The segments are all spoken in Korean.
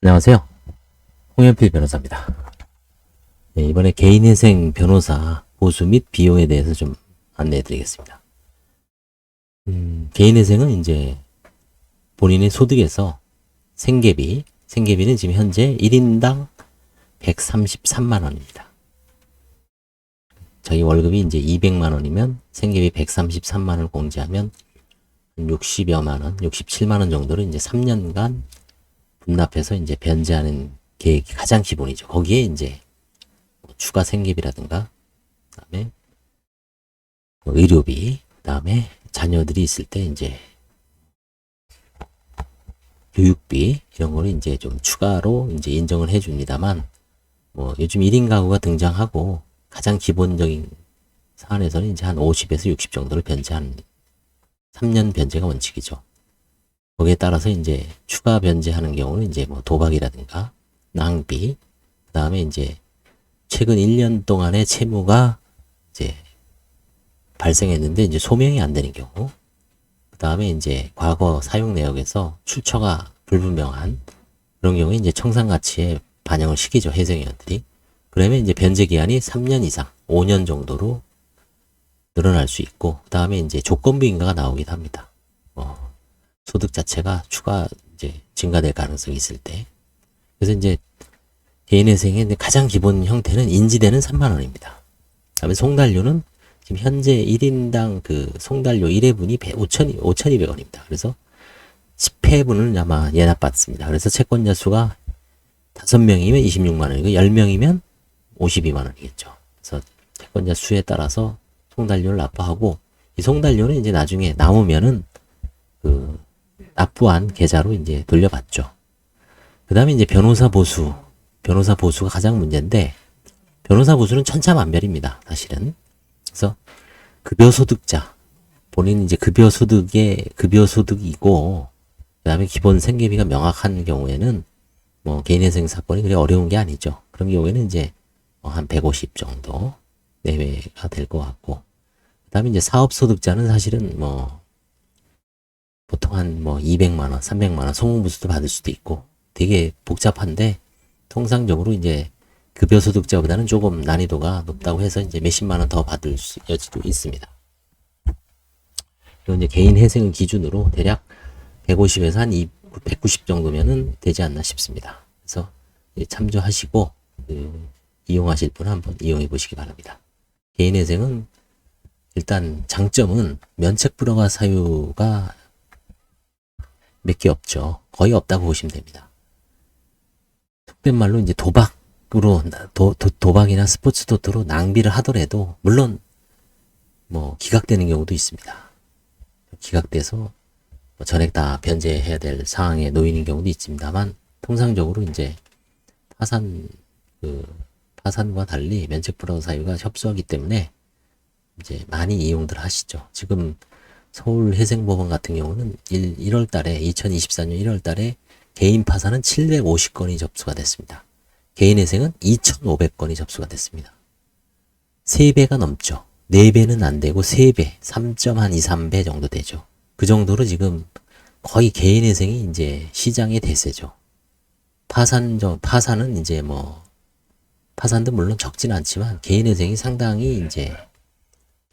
안녕하세요. 홍현필 변호사입니다. 네, 이번에 개인회생 변호사 보수 및 비용에 대해서 좀 안내해 드리겠습니다. 개인회생은 이제 본인의 소득에서 생계비는 지금 현재 1인당 133만원입니다. 저희 월급이 이제 200만원이면 생계비 133만원을 공제하면 60여만원, 67만원 정도를 이제 3년간 분납해서 이제 변제하는 계획이 가장 기본이죠. 거기에 이제 추가 생계비라든가, 그다음에 의료비, 그다음에 자녀들이 있을 때 이제 교육비 이런 거를 이제 좀 추가로 이제 인정을 해줍니다만, 뭐 요즘 1인 가구가 등장하고 가장 기본적인 사안에서는 이제 한 50에서 60 정도를 변제하는 3년 변제가 원칙이죠. 거기에 따라서 이제 추가 변제하는 경우는 이제 뭐 도박이라든가 낭비, 그 다음에 이제 최근 1년 동안의 채무가 이제 발생했는데 이제 소명이 안 되는 경우, 그 다음에 이제 과거 사용 내역에서 출처가 불분명한 그런 경우에 이제 청산가치에 반영을 시키죠, 회생위원들이. 그러면 이제 변제 기한이 3년 이상, 5년 정도로 늘어날 수 있고, 그 다음에 이제 조건부 인가가 나오기도 합니다. 소득 자체가 추가 이제 증가될 가능성이 있을 때. 그래서 이제 개인회생의 가장 기본 형태는 인지대는 3만원입니다. 그다음에 송달료는 지금 현재 1인당 그 송달료 1회분이 5,200원입니다. 그래서 10회분을 아마 예납받습니다. 그래서 채권자 수가 5명이면 26만원이고 10명이면 52만원이겠죠. 그래서 채권자 수에 따라서 송달료를 납부하고, 이 송달료는 이제 나중에 남으면은 그 납부한 계좌로 이제 돌려받죠. 그 다음에 이제 변호사 보수가 가장 문제인데, 변호사 보수는 천차만별입니다, 사실은. 그래서 급여소득자, 본인 이제 급여소득이고, 그 다음에 기본 생계비가 명확한 경우에는 뭐 개인회생 사건이 그리 어려운 게 아니죠. 그런 경우에는 이제 한 150 정도 내외가 될 것 같고, 그 다음에 이제 사업소득자는 사실은 뭐 보통 한 뭐 200만원, 300만원 성공부수도 받을 수도 있고 되게 복잡한데, 통상적으로 이제 급여소득자보다는 조금 난이도가 높다고 해서 이제 몇십만원 더 받을 여지도 있습니다. 그리고 이제 개인회생을 기준으로 대략 150에서 한 190 정도면은 되지 않나 싶습니다. 그래서 참조하시고 이용하실 분은 한번 이용해 보시기 바랍니다. 개인회생은 일단 장점은 면책 불허가 사유가 몇 개 없죠. 거의 없다고 보시면 됩니다. 속된 말로 이제 도박으로 도박이나 스포츠 토토로 낭비를 하더라도 물론 뭐 기각되는 경우도 있습니다. 기각돼서 뭐 전액 다 변제해야 될 상황에 놓이는 경우도 있습니다만, 통상적으로 이제 파산과 달리 면책 불허 사유가 협소하기 때문에 이제 많이 이용들 하시죠. 지금 서울회생법원 같은 경우는 2024년 1월 달에 개인 파산은 750건이 접수가 됐습니다. 개인회생은 2,500건이 접수가 됐습니다. 3배가 넘죠. 4배는 안 되고 3배, 3.23배 정도 되죠. 그 정도로 지금 거의 개인회생이 이제 시장의 대세죠. 파산은 이제 뭐, 파산도 물론 적진 않지만 개인회생이 상당히 이제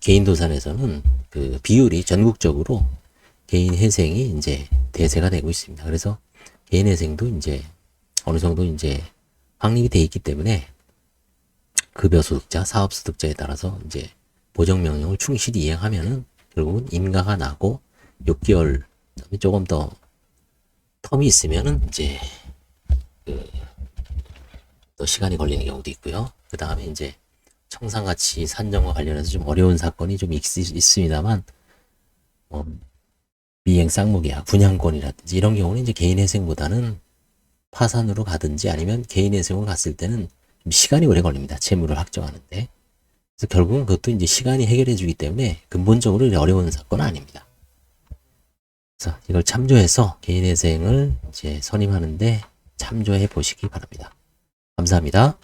개인도산에서는 그 비율이 전국적으로 개인회생이 이제 대세가 되고 있습니다. 그래서 개인회생도 이제 어느 정도 이제 확립이 돼 있기 때문에 급여소득자, 사업소득자에 따라서 이제 보정명령을 충실히 이행하면은 결국은 인가가 나고 6개월, 조금 더 텀이 있으면은 이제 또 시간이 걸리는 경우도 있고요. 그 다음에 이제 청산가치 산정과 관련해서 좀 어려운 사건이 좀 있습니다만, 미행 쌍무계약, 분양권이라든지 이런 경우는 이제 개인회생보다는 파산으로 가든지 아니면 개인회생으로 갔을 때는 좀 시간이 오래 걸립니다. 채무를 확정하는데. 그래서 결국은 그것도 이제 시간이 해결해 주기 때문에 근본적으로 어려운 사건은 아닙니다. 그래서 이걸 참조해서 개인회생을 이제 선임하는데 참조해 보시기 바랍니다. 감사합니다.